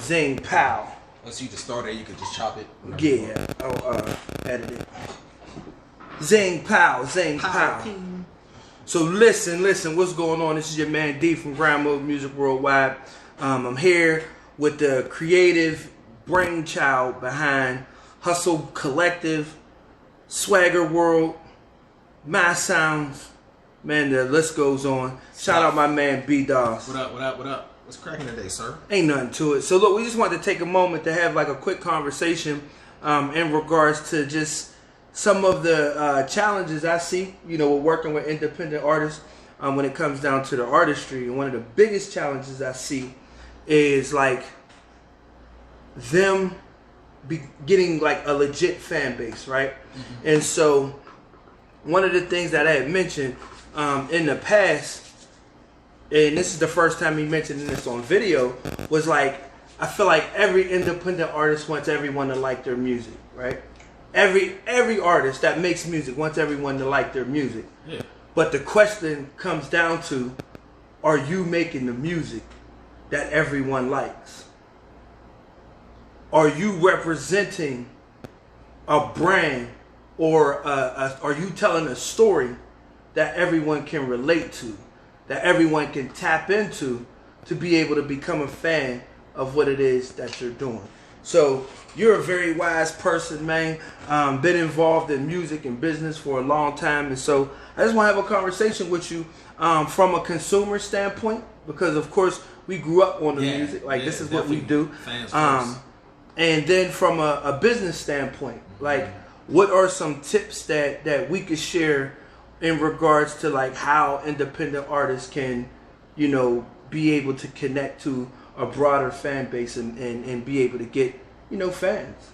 Zing Pow. Once you just start there, you could just chop it. Yeah, I'll edit it. Zing Pow, Zing Pow. So listen, what's going on? This is your man D from Grind Mode Music Worldwide. I'm here with the creative brainchild behind Hustl Collective, Swagger World, My Sounds. Man, the list goes on. Shout out my man B-Doss. What up? What's cracking today, sir? Ain't nothing to it. So look, we just wanted to take a moment to have like a quick conversation in regards to just some of the challenges I see, with working with independent artists when it comes down to the artistry. And one of the biggest challenges I see is like them getting like a legit fan base, right? Mm-hmm. And so one of the things that I had mentioned in the past, and this is the first time he mentioned this on video, was like, I feel like every independent artist wants everyone to like their music, right? Every artist that makes music wants everyone to like their music. Yeah. But the question comes down to, are you making the music that everyone likes? Are you representing a brand, or are you telling a story that everyone can relate to, that everyone can tap into to be able to become a fan of what it is that you're doing? So you're a very wise person, man. Been involved in music and business for a long time. And so I just want to have a conversation with you from a consumer standpoint, because of course we grew up on the music. Like this is what we do. And then from a business standpoint, like what are some tips that we could share in regards to like how independent artists can, be able to connect to a broader fan base and be able to get, fans?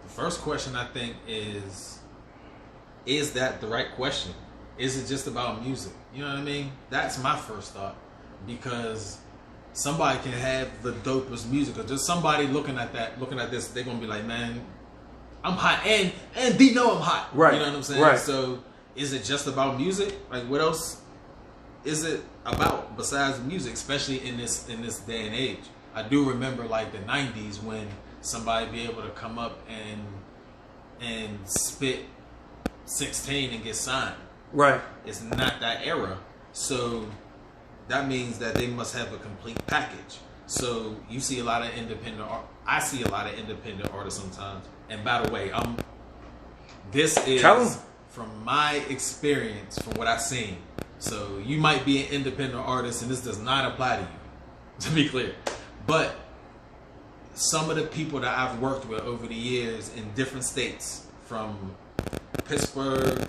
The first question I think is that the right question? Is it just about music? You know what I mean? That's my first thought, because somebody can have the dopest music, or just somebody looking at this, they're gonna be like, man, I'm hot, and they know I'm hot. Right. You know what I'm saying? Right. So is it just about music? Like, what else is it about besides music, especially in this day and age? I do remember like the 90s when somebody be able to come up and spit 16 and get signed. Right. It's not that era. So that means that they must have a complete package. So you see a lot of independent art. I see a lot of independent artists sometimes. And by the way, this is from my experience, from what I've seen. So you might be an independent artist, and this does not apply to you, to be clear. But some of the people that I've worked with over the years in different states, from Pittsburgh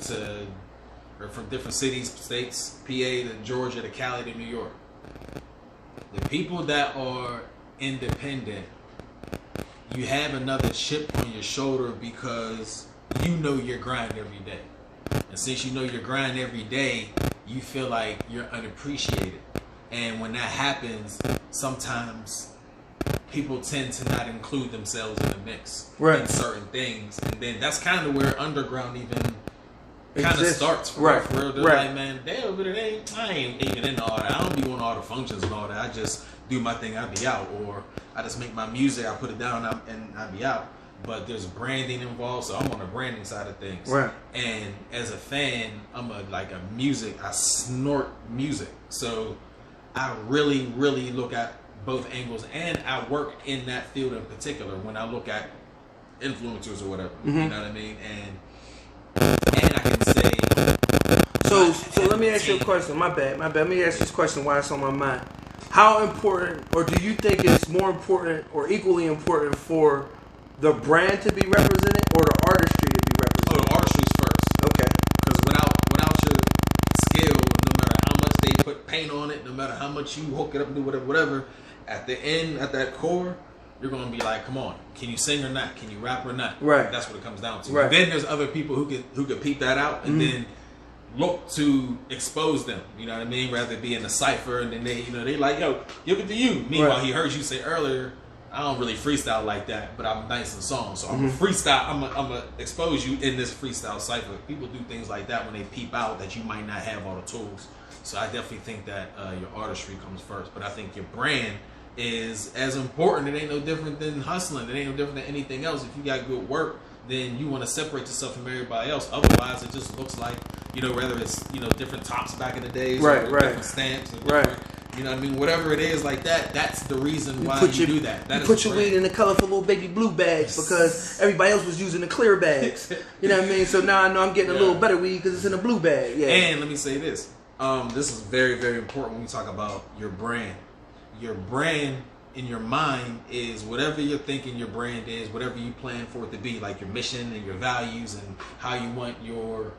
or from different cities, states, PA to Georgia to Cali to New York, the people that are independent, you have another chip on your shoulder because you know your grind every day. And since you know your grind every day, you feel like you're unappreciated. And when that happens, sometimes people tend to not include themselves in the mix in certain things. And then that's kind of where underground even kind of starts. For real. They're like, man, I ain't even into all that. I don't be on all the functions and all that. I just do my thing, I be out. Or I just make my music, I put it down, and I be out. But there's branding involved, so I'm on the branding side of things. Right. And as a fan, I snort music. So I really, really look at both angles, and I work in that field in particular when I look at influencers or whatever. Mm-hmm. You know what I mean? And I can say. So let me ask you a question. My bad. Let me ask you this question while it's on my mind. How important, or do you think it's more important or equally important for the brand to be represented or the artistry to be represented? Oh, the artistry's first. Okay. Because without your skill, no matter how much they put paint on it, no matter how much you hook it up and do whatever, at the end, at that core, you're going to be like, come on, can you sing or not? Can you rap or not? Right. That's what it comes down to. Right. Then there's other people who could peep that out and then look to expose them. You know what I mean? Rather be in a cipher, and then they like, yo, give it to you. Meanwhile, he heard you say earlier, I don't really freestyle like that, but I'm nice in songs. So I'm a freestyle. I'm gonna expose you in this freestyle cipher. People do things like that when they peep out that you might not have all the tools. So I definitely think that your artistry comes first, but I think your brand is as important. It ain't no different than hustling. It ain't no different than anything else. If you got good work, then you want to separate yourself from everybody else. Otherwise, it just looks like, whether it's, different tops back in the days, right, or right, different stamps, or different, you know what I mean? Whatever it is like that, that's the reason why you do that. You put your weed in the colorful little baby blue bags because everybody else was using the clear bags. You know what I mean? So now I know I'm getting a little better weed because it's in a blue bag. Yeah. And let me say this. This is very, very important when we talk about your brand. Your brand in your mind is whatever you're thinking your brand is, whatever you plan for it to be, like your mission and your values and how you want your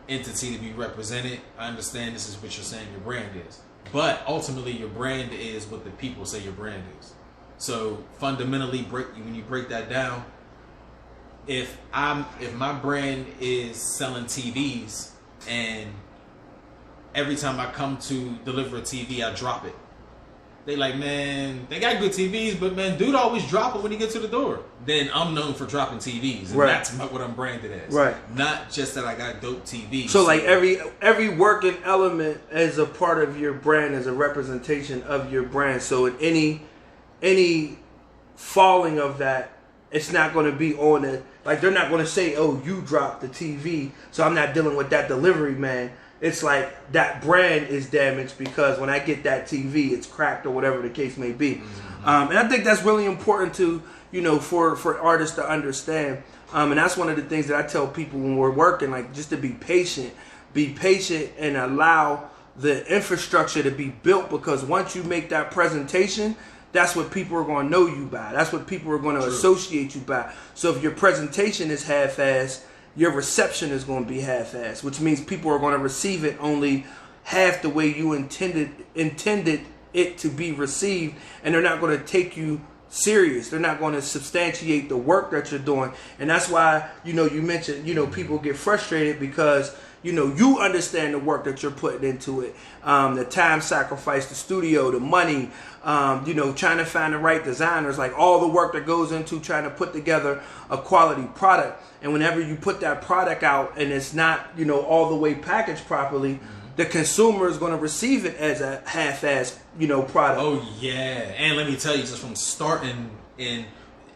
entity to be represented. I understand this is what you're saying your brand is. But ultimately, your brand is what the people say your brand is. So fundamentally, when you break that down, if my brand is selling TVs and every time I come to deliver a TV, I drop it. They like, man, they got good TVs, but man, dude always drop it when he gets to the door. Then I'm known for dropping TVs, and that's what I'm branded as. Right. Not just that I got dope TVs. So like every working element as a part of your brand is a representation of your brand. So in any falling of that, it's not going to be on it. Like they're not going to say, oh, you dropped the TV, so I'm not dealing with that delivery man. It's like that brand is damaged because when I get that TV, it's cracked or whatever the case may be. Mm-hmm. And I think that's really important to, for artists to understand. And that's one of the things that I tell people when we're working, like just to be patient and allow the infrastructure to be built, because once you make that presentation, that's what people are going to know you by. That's what people are going to associate you by. So if your presentation is half-assed, your reception is going to be half-assed, which means people are going to receive it only half the way you intended it to be received, and they're not going to take you serious. They're not going to substantiate the work that you're doing. And that's why, you mentioned, people get frustrated because, you understand the work that you're putting into it. The time sacrifice, the studio, the money, trying to find the right designers, like all the work that goes into trying to put together a quality product. And whenever you put that product out and it's not, all the way packaged properly, the consumer is going to receive it as a half-assed, product. Oh, yeah. And let me tell you, just from starting in,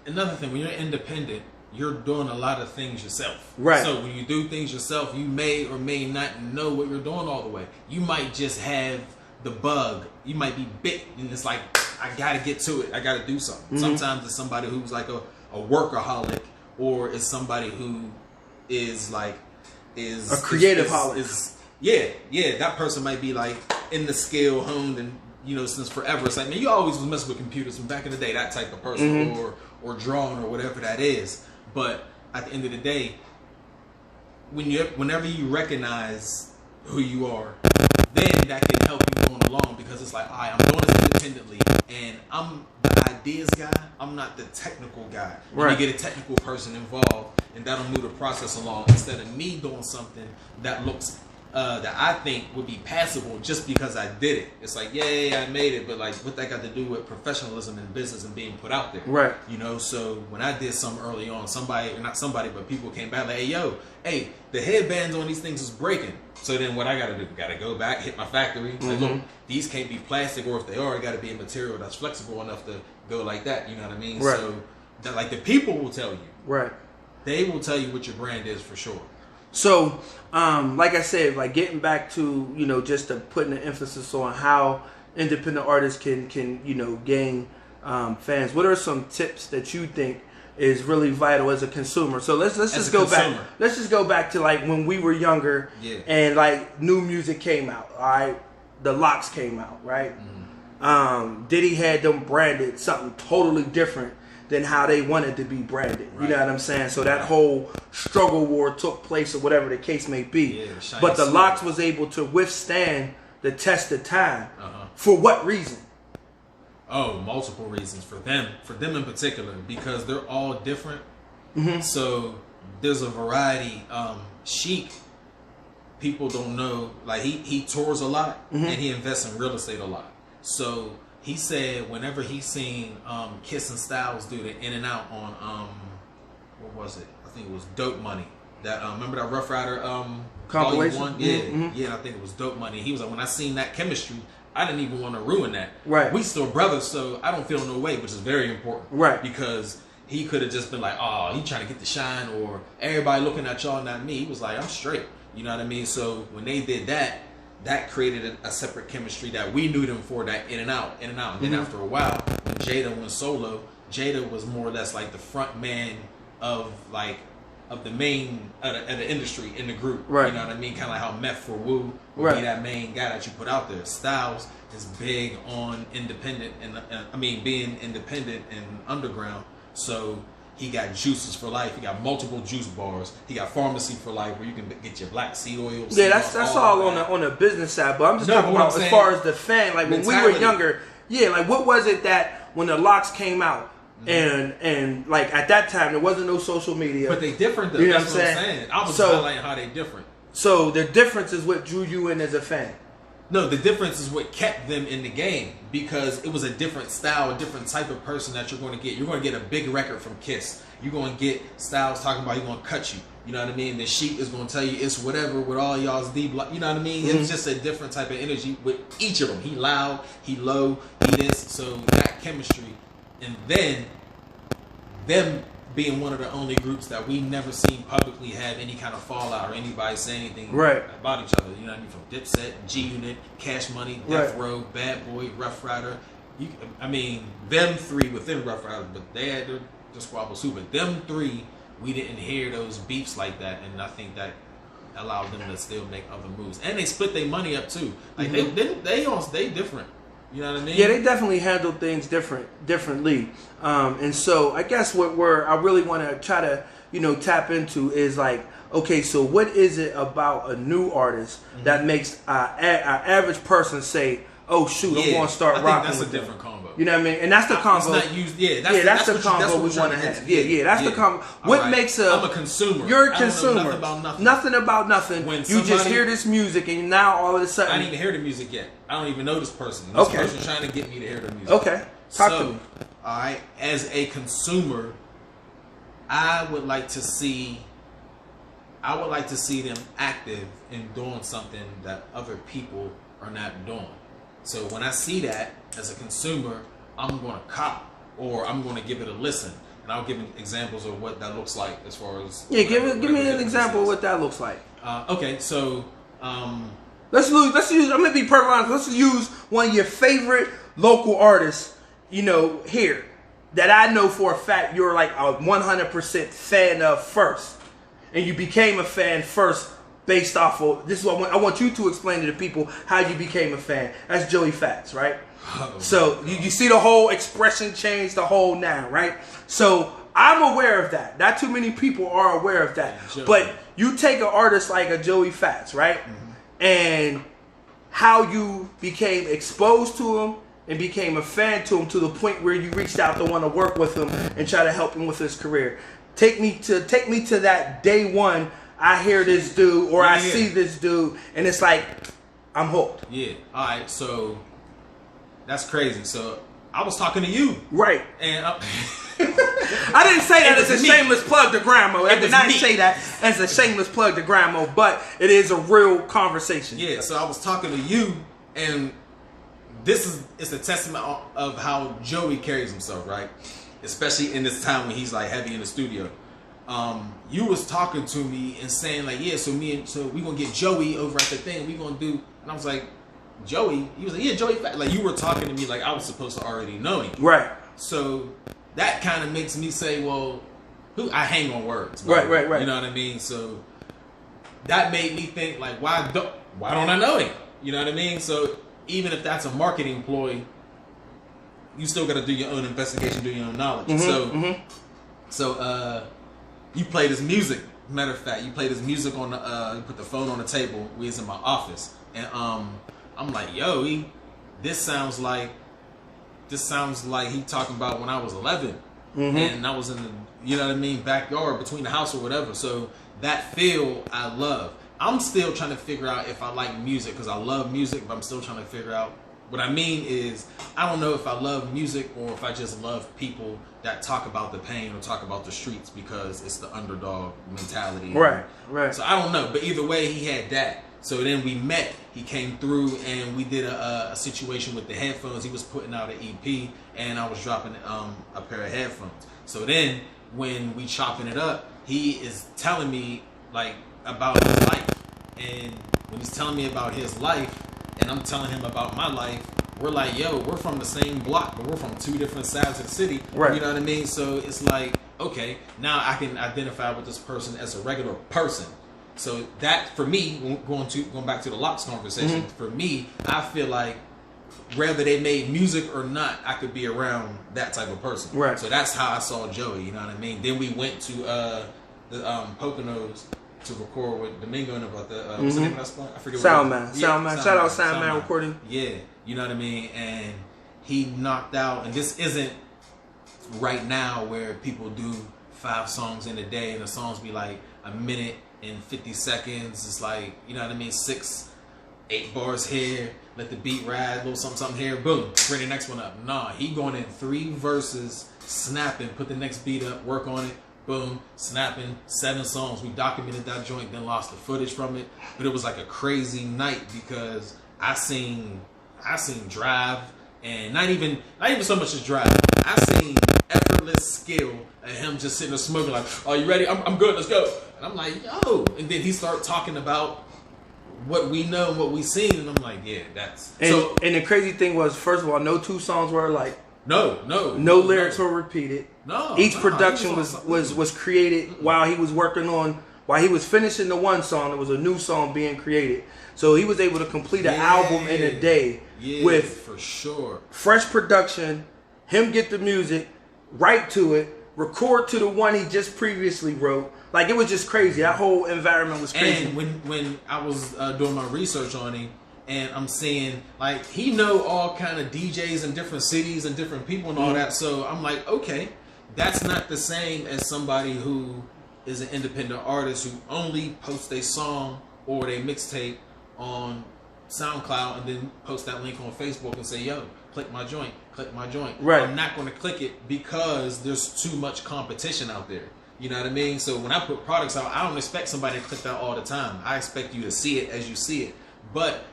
another thing, when you're independent, you're doing a lot of things yourself. Right. So when you do things yourself, you may or may not know what you're doing all the way. You might just have the bug. You might be bit, and it's like, I got to get to it. I got to do something. Mm-hmm. Sometimes it's somebody who's like a workaholic, or it's somebody who is like, is a creative holic. Yeah, that person might be like in the skill honed and, since forever. It's like, man, you always was messing with computers from back in the day, that type of person, mm-hmm. or drawing or whatever that is. But at the end of the day, whenever you recognize who you are, then that can help you going along, because it's like, all right, I'm doing this independently, and I'm the ideas guy, I'm not the technical guy. Right. You get a technical person involved, and that'll move the process along, instead of me doing something that looks that I think would be passable just because I did it. It's like, yeah, I made it, but like, what that got to do with professionalism in business and being put out there? Right. So when I did something early on, but people came back like, hey, the headbands on these things is breaking. So then what I got to do? Got to go back, hit my factory. Mm-hmm. Like, look, these can't be plastic, or if they are, it got to be a material that's flexible enough to go like that. You know what I mean? Right. So that, like, the people will tell you. Right. They will tell you what your brand is for sure. So, like I said, like getting back to, just to putting the emphasis on how independent artists can gain fans. What are some tips that you think is really vital as a consumer? So let's just go back. Let's just go back to like when we were younger, and like new music came out. All right, the Locks came out, right? Mm-hmm. Diddy had them branded something totally different than how they wanted to be branded. Right. You know what I'm saying? So that whole struggle war took place, or whatever the case may be. Yeah, but the Locks was able to withstand the test of time. Uh-huh. For what reason? Oh, multiple reasons for them in particular, because they're all different. Mm-hmm. So there's a variety. Chic, people don't know, like he tours a lot, mm-hmm. and he invests in real estate a lot. So he said whenever he seen Kiss and Styles do the In and Out on what was it? I think it was Dope Money. That remember that Rough Rider compilation? Yeah, mm-hmm. Yeah, I think it was Dope Money. He was like, when I seen that chemistry, I didn't even want to ruin that. Right. We still brothers, so I don't feel no way, which is very important. Right. Because he could have just been like, oh, he trying to get the shine, or everybody looking at y'all, not me. He was like, I'm straight. You know what I mean? So when they did that, that created a separate chemistry that we knew them for, that in and out. And then after a while, when Jada went solo, Jada was more or less like the front man of the main of the industry in the group. Right. You know what I mean? Kind of like how Meth for Woo would be that main guy that you put out there. Styles is big on independent and being independent and underground. So he got juices for life. He got multiple juice bars. He got pharmacy for life, where you can get your black seed oil. Yeah, that's all on the business side. But I'm just talking about as far as the fan. Like when we were younger, like what was it that when the locks came out, and like at that time there wasn't no social media. But they different though. You know That's what I'm saying? I was highlighting how they different. So the difference is what drew you in as a fan. No, the difference is what kept them in the game, because it was a different style, a different type of person that you're going to get. You're going to get a big record from Kiss. You're going to get Styles talking about he's going to cut you. You know what I mean? The Sheik is going to tell you it's whatever with all y'all's D-block. You know what I mean? It's just a different type of energy with each of them. He loud, he low, he this. So that chemistry. And then them being one of the only groups that we never seen publicly have any kind of fallout or anybody say anything about each other. You know what I mean? From Dipset, G-Unit, Cash Money, Death Row, Bad Boy, Rough Rider. Them three within Rough Rider, but they had their squabbles too. But them three, we didn't hear those beefs like that, and I think that allowed them to still make other moves. And they split their money up too. Like they different. You know what I mean? Yeah, they definitely handle things differently. And so I guess I really want to try to, tap into is like, okay, so what is it about a new artist that makes an average person say, oh shoot, I'm going to start rocking with them? That's a different combo. You know what I mean? And that's the combo. It's not used, that's the combo we want to have. Yeah, that's the combo. What makes I'm a consumer. You're a consumer. Nothing about nothing. When you just hear this music and now all of a sudden... I didn't even hear the music yet. I don't even know this person. This person's trying to get me to hear the music. Okay. Talk to me. All right. As a consumer, I would like to see them active in doing something that other people are not doing. So when I see that as a consumer, I'm going to cop, or I'm going to give it a listen, and I'll give examples of what that looks like as far as give me an example of what that looks like. Okay, so let's use. I'm gonna be perfectly honest. Let's use one of your favorite local artists, here that I know for a fact you're like a 100% fan of first, and you became a fan first. Based off of this is what I want you to explain to the people how you became a fan. That's Joey Fats, right? So you see the whole expression change, the whole now, right? So I'm aware of that. Not too many people are aware of that. But you take an artist like a Joey Fats, right? And how you became exposed to him and became a fan to him to the point where you reached out to want to work with him and try to help him with his career. Take me to that day one. I hear this dude, or I see this dude, and it's like, I'm hooked. Yeah. All right. So that's crazy. So I was talking to you, right? And I didn't say that as a shameless plug to Grandma. I did not say that as a shameless plug to Grandma, but it is a real conversation. Yeah. So I was talking to you, and it's a testament of how Joey carries himself, right? Especially in this time when he's like heavy in the studio. You was talking to me and saying like, yeah, so we gonna get Joey over at the thing. We gonna do, and I was like, Joey. He was like, yeah, Joey. Like you were talking to me like I was supposed to already know him. Right. So that kind of makes me say, well, I hang on words. Right. You know what I mean? So that made me think like, why don't I know him? You know what I mean? So even if that's a marketing ploy, you still got to do your own investigation, do your own knowledge. So you played his music. Matter of fact, you played his music on the. You put the phone on the table. We was in my office, and I'm like, yo, this sounds like he talking about when I was 11, and I was in the, you know what I mean, backyard between the house or whatever. So that feel I love. I'm still trying to figure out if I like music because I love music, but I'm still trying to figure out. What I mean is, I don't know if I love music or if I just love people that talk about the pain or talk about the streets because it's the underdog mentality. Right. So I don't know. But either way, he had that. So then we met. He came through and we did a situation with the headphones. He was putting out an EP and I was dropping a pair of headphones. So then when we chopping it up, he is telling me like about his life. And when he's telling me about his life and I'm telling him about my life, we're like, yo, we're from the same block, but we're from two different sides of the city. Right. You know what I mean? So it's like, okay, now I can identify with this person as a regular person. So that, for me, going back to the Locks conversation, for me, I feel like whether they made music or not, I could be around that type of person. Right. So that's how I saw Joey, you know what I mean? Then we went to the Poconos to record with Domingo and about the what's the name of that spot? I forget. Soundman. Shout out Soundman recording. Yeah, you know what I mean? And he knocked out, and this isn't right now where people do 5 songs in a day and the songs be like a minute and 50 seconds. It's like, you know what I mean, 6, 8 bars here, let the beat ride, a little something here, boom, bring the next one up. Nah, he going in 3 verses, snapping, put the next beat up, work on it, boom, snapping, 7 songs. We documented that joint, then lost the footage from it. But it was like a crazy night because I seen drive, and not even so much as drive. I seen effortless skill of him just sitting there smoking like, "Are you ready? I'm good. Let's go." And I'm like, "Yo!" And then he started talking about what we know and what we seen, and I'm like, "Yeah, that's." And the crazy thing was, first of all, no 2 songs were alike. No lyrics were repeated. Each production was created while he was working on. While he was finishing the one song, there was a new song being created. So he was able to complete an album in a day with for sure fresh production. Him get the music, write to it, record to the one he just previously wrote. Like, it was just crazy. That whole environment was crazy. And when I was doing my research on him, and I'm seeing like he know all kind of DJs in different cities and different people and all that. So I'm like, okay, that's not the same as somebody who is an independent artist who only posts a song or they mixtape on SoundCloud and then post that link on Facebook and say, yo, click my joint. Right. I'm not going to click it because there's too much competition out there. You know what I mean? So when I put products out, I don't expect somebody to click that all the time. I expect you to see it as you see it. But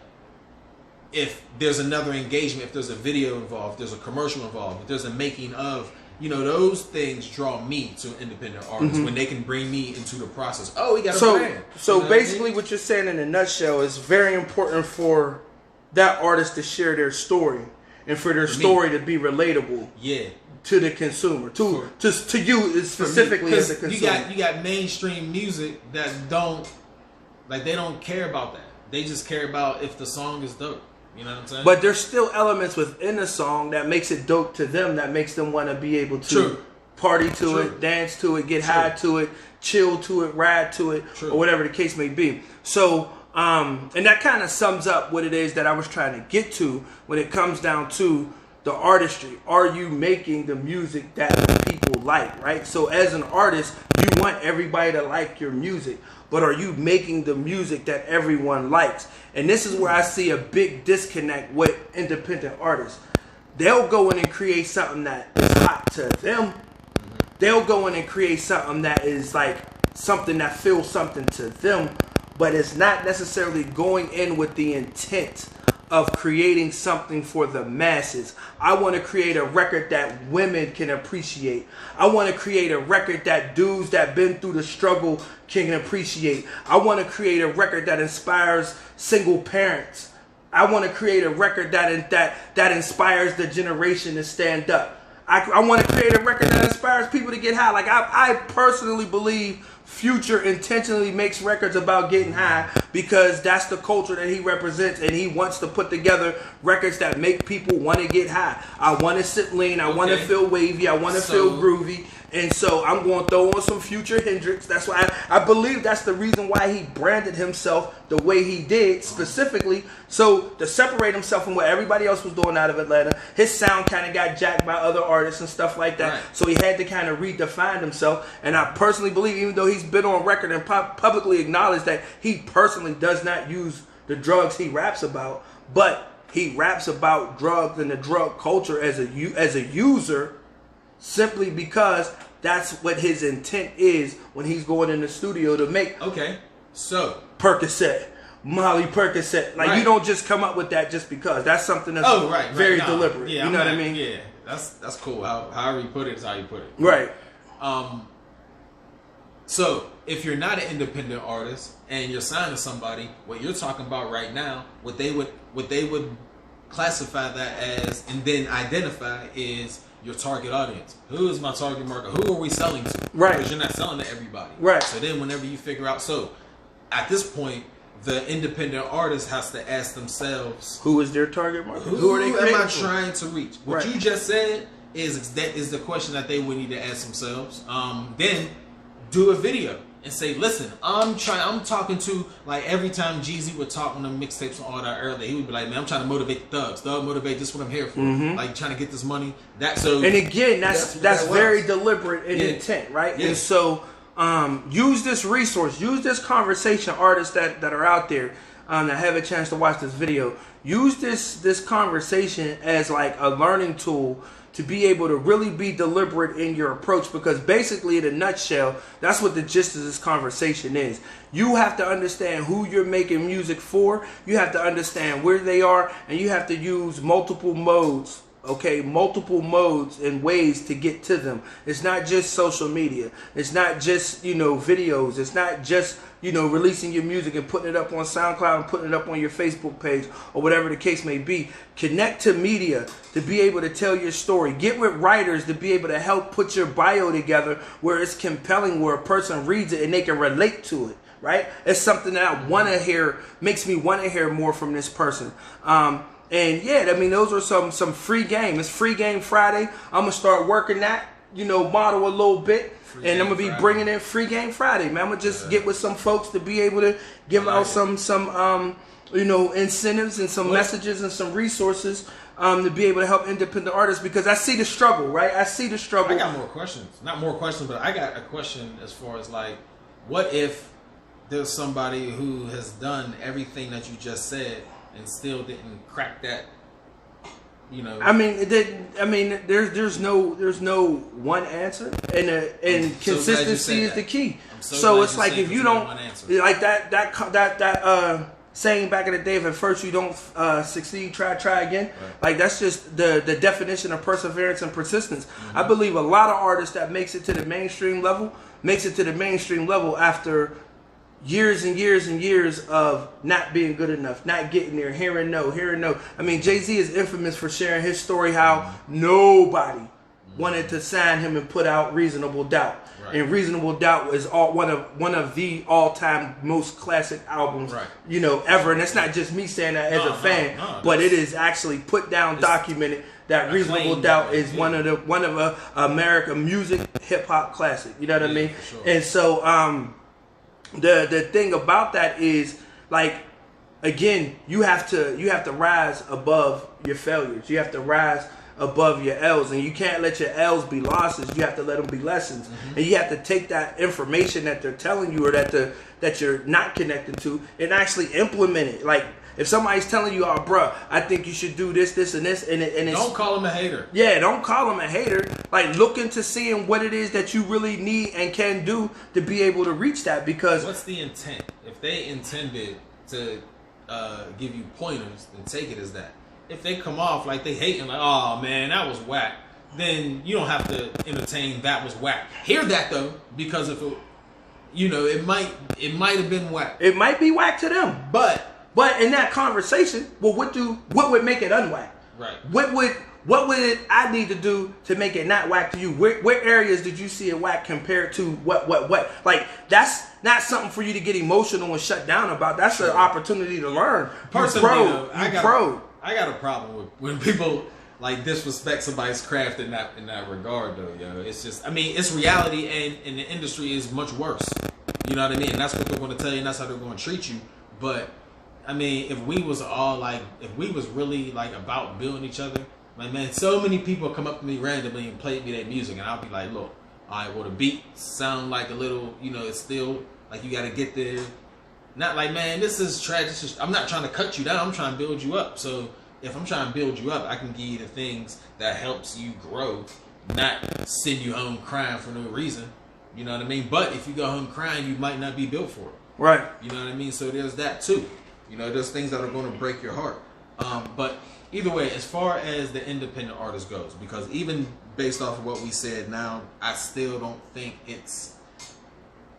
if there's another engagement, if there's a video involved, if there's a commercial involved, if there's a making of, you know, those things draw me to independent artists when they can bring me into the process. Oh, we got a brand. So you know basically what you're saying in a nutshell is very important for that artist to share their story and for their story to be relatable. Yeah. To the consumer, to you specifically as a consumer. You got mainstream music that they don't care about that. They just care about if the song is dope. You know what I'm saying? But there's still elements within the song that makes it dope to them, that makes them want to be able to party to it, dance to it, get high to it, chill to it, ride to it, or whatever the case may be. So, and that kind of sums up what it is that I was trying to get to when it comes down to the artistry. Are you making the music that the people like, right? So as an artist, you want everybody to like your music, but are you making the music that everyone likes? And this is where I see a big disconnect with independent artists. They'll go in and create something that is hot to them. They'll go in and create something that is like something that feels something to them, but it's not necessarily going in with the intent of creating something for the masses. I want to create a record that women can appreciate. I want to create a record that dudes that been through the struggle can appreciate. I want to create a record that inspires single parents. I want to create a record that inspires the generation to stand up. I want to create a record that inspires people to get high. Like I personally believe Future intentionally makes records about getting high because that's the culture that he represents, and he wants to put together records that make people want to get high. I want to sit lean. I want to feel wavy. I want to feel groovy. And so I'm going to throw on some Future Hendrix. That's why I believe that's the reason why he branded himself the way he did, specifically so to separate himself from what everybody else was doing out of Atlanta. His sound kind of got jacked by other artists and stuff like that. Right. So he had to kind of redefine himself. And I personally believe, even though he's been on record and publicly acknowledged that he personally does not use the drugs he raps about, but he raps about drugs and the drug culture as a user, simply because that's what his intent is when he's going in the studio to make so Percocet. Molly Percocet. Like, Right. you don't just come up with that just because. That's something that's very deliberate. Yeah, you know what I mean? Yeah, that's cool. However you put it is how you put it. Right. So if you're not an independent artist and you're signed to somebody, what you're talking about right now, what they would classify that as and then identify is your target audience. Who is my target market? Who are we selling to? Right. Because you're not selling to everybody. Right. So then whenever you figure out, so at this point, the independent artist has to ask themselves, who is their target market? Who are they am I for? trying to reach? What Right. you just said is the question that they would need to ask themselves. Then do a video and say, listen, I'm talking to, like, every time Jeezy would talk on the mixtapes and all that earlier, he would be like, man, I'm trying to motivate the thugs. Thug motivate, this is what I'm here for. Like, trying to get this money. And again, that's very deliberate in Yeah. intent, right? Yeah. And so use this resource, use this conversation, artists that are out there that have a chance to watch this video. Use this conversation as like a learning tool to be able to really be deliberate in your approach, because basically, in a nutshell, that's what the gist of this conversation is. You have to understand who you're making music for, you have to understand where they are, and you have to use multiple modes. Okay, multiple modes and ways to get to them. It's not just social media. It's not just, videos. It's not just, releasing your music and putting it up on SoundCloud and putting it up on your Facebook page or whatever the case may be. Connect to media to be able to tell your story. Get with writers to be able to help put your bio together where it's compelling, where a person reads it and they can relate to it. Right? It's something that I want to hear, makes me want to hear more from this person. And yeah, I mean, those are some free game. It's Free Game Friday. I'm going to start working that, model a little bit. And I'm going to be bringing in Free Game Friday, man. I'm going to just get with some folks to be able to give out some incentives and some messages and some resources to be able to help independent artists, because I see the struggle, right? I see the struggle. I got more questions. Not more questions, but I got a question as far as, like, what if there's somebody who has done everything that you just said and still didn't crack that, I mean, there's no one answer, and consistency is the key. So it's like, if you don't like that saying back in the day, if at first you don't succeed, try again. Right. Like, that's just the definition of perseverance and persistence. Mm-hmm. I believe a lot of artists that makes it to the mainstream level after years and years and years of not being good enough, not getting there, hearing no. I mean, Jay-Z is infamous for sharing his story how nobody wanted to sign him and put out Reasonable Doubt. Right. And Reasonable Doubt is one of the all-time most classic albums, ever. And it's not just me saying that as a fan, but it is actually put down, documented, that Reasonable Doubt is one of American music hip hop classic. You know what I mean? Sure. And so the thing about that is, like, again, you have to rise above your failures. You have to rise above your L's, and you can't let your L's be losses. You have to let them be lessons. Mm-hmm. And you have to take that information that they're telling you or that you're not connected to and actually implement it. Like, if somebody's telling you, oh, bruh, I think you should do this, and this, and it's... Don't call them a hater. Yeah, don't call them a hater. Like, look into seeing what it is that you really need and can do to be able to reach that, because... What's the intent? If they intended to give you pointers, then take it as that. If they come off like they hating, like, oh, man, that was whack, then you don't have to entertain that was whack. Hear that, though, because if it might have been whack. It might be whack to them, But in that conversation, well, what would make it unwhack? Right. What would I need to do to make it not whack to you? Where areas did you see it whack compared to what? Like, that's not something for you to get emotional and shut down about. That's an opportunity to learn. Personally, I got a problem with when people like disrespect somebody's craft in that regard, though. It's just, I mean, it's reality, and the industry is much worse. You know what I mean? And that's what they're going to tell you, and that's how they're going to treat you. But I mean, if we was really like about building each other, like, man, so many people come up to me randomly and play me their music, and I'll be like, look, all right, well, the beat sound like a little, it's still like you got to get there. Not like, man, this is trash. I'm not trying to cut you down. I'm trying to build you up. So if I'm trying to build you up, I can give you the things that helps you grow, not send you home crying for no reason. You know what I mean? But if you go home crying, you might not be built for it. Right. You know what I mean? So there's that too. You know, there's things that are going to break your heart. But either way, as far as the independent artist goes, because even based off of what we said now, I still don't think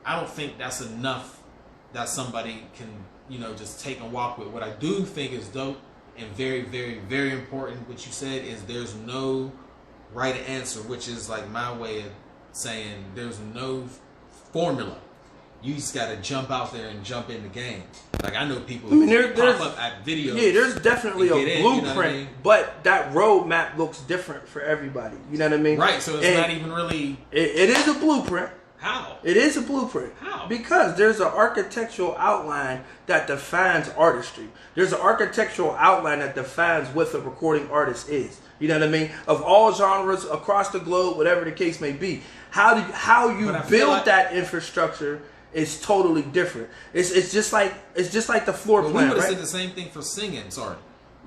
I don't think that's enough that somebody can, you know, just take and walk with. What I do think is dope and very, very, very important, what you said, is there's no right answer, which is like my way of saying there's no formula. You just got to jump out there and jump in the game. Like, I know people who pop up at videos. Yeah, there's definitely a blueprint, you know what I mean? but that roadmap looks different for everybody. You know what I mean? Right, so it's not even really... It is a blueprint. How? It is a blueprint. How? Because there's an architectural outline that defines artistry. There's an architectural outline that defines what the recording artist is. You know what I mean? Of all genres across the globe, whatever the case may be. How you build that infrastructure is totally different. It's just like the floor plan. We would have right? said the same thing for singing. Sorry,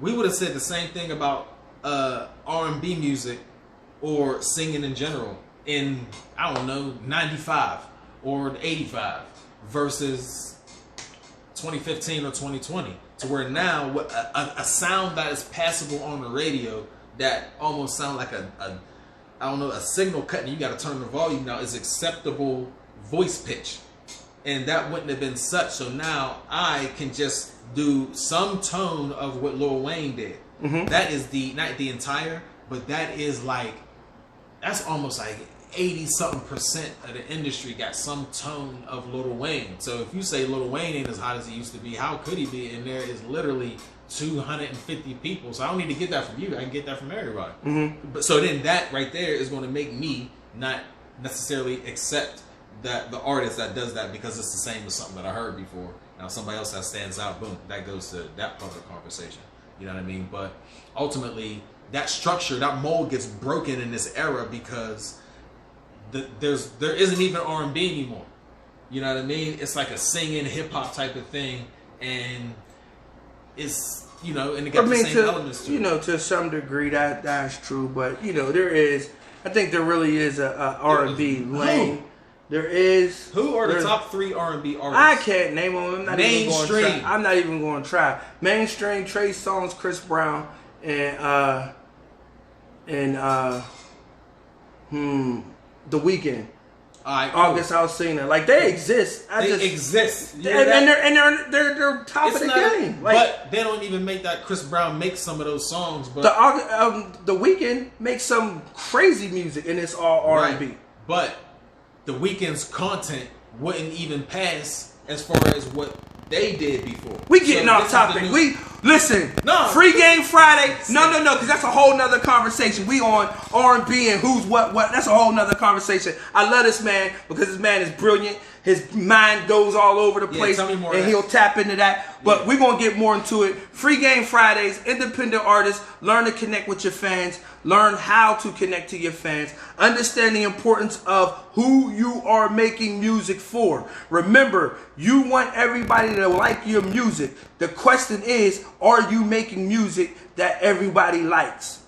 we would have said the same thing about R&B music or singing in general in, I don't know, 95 or 85 versus 2015 or 2020, to where now a sound that is passable on the radio that almost sound like a signal cut, and you got to turn the volume now, is acceptable voice pitch. And that wouldn't have been such. So now I can just do some tone of what Lil Wayne did. Mm-hmm. That is not the entire, but that is like, that's almost like 80-something% of the industry got some tone of Lil Wayne. So if you say Lil Wayne ain't as hot as he used to be, how could he be? And there is literally 250 people. So I don't need to get that from you. I can get that from everybody. Mm-hmm. But so then that right there is going to make me not necessarily accept that the artist that does that, because it's the same as something that I heard before. Now somebody else that stands out, boom, that goes to that part of the conversation. You know what I mean? But ultimately, that structure, that mold gets broken in this era because there isn't even R&B anymore. You know what I mean? It's like a singing hip hop type of thing, and it's, you know, and it got the same elements to it. You know, to some degree that's true, but you know, I think there really is a R&B lane. There is. Who are the top 3 R&B artists? I can't name them. Mainstream. I'm not even going to try. Mainstream: Trey Songz, Chris Brown, and The Weeknd. August Alsina. Like, they exist. They exist. And they're top of the game. Like, but they don't even make that. Chris Brown makes some of those songs, but the Weeknd makes some crazy music, and it's all R&B. Right. But The Weeknd's content wouldn't even pass as far as what they did before. We getting off topic. Free Game Friday. No, because that's a whole nother conversation. We on R&B and who's what. That's a whole nother conversation. I love this man because this man is brilliant. His mind goes all over the place, and he'll tap into that. But we're going to get more into it. Free Game Fridays, independent artists, learn to connect with your fans, learn how to connect to your fans, understand the importance of who you are making music for. Remember, you want everybody to like your music. The question is, are you making music that everybody likes?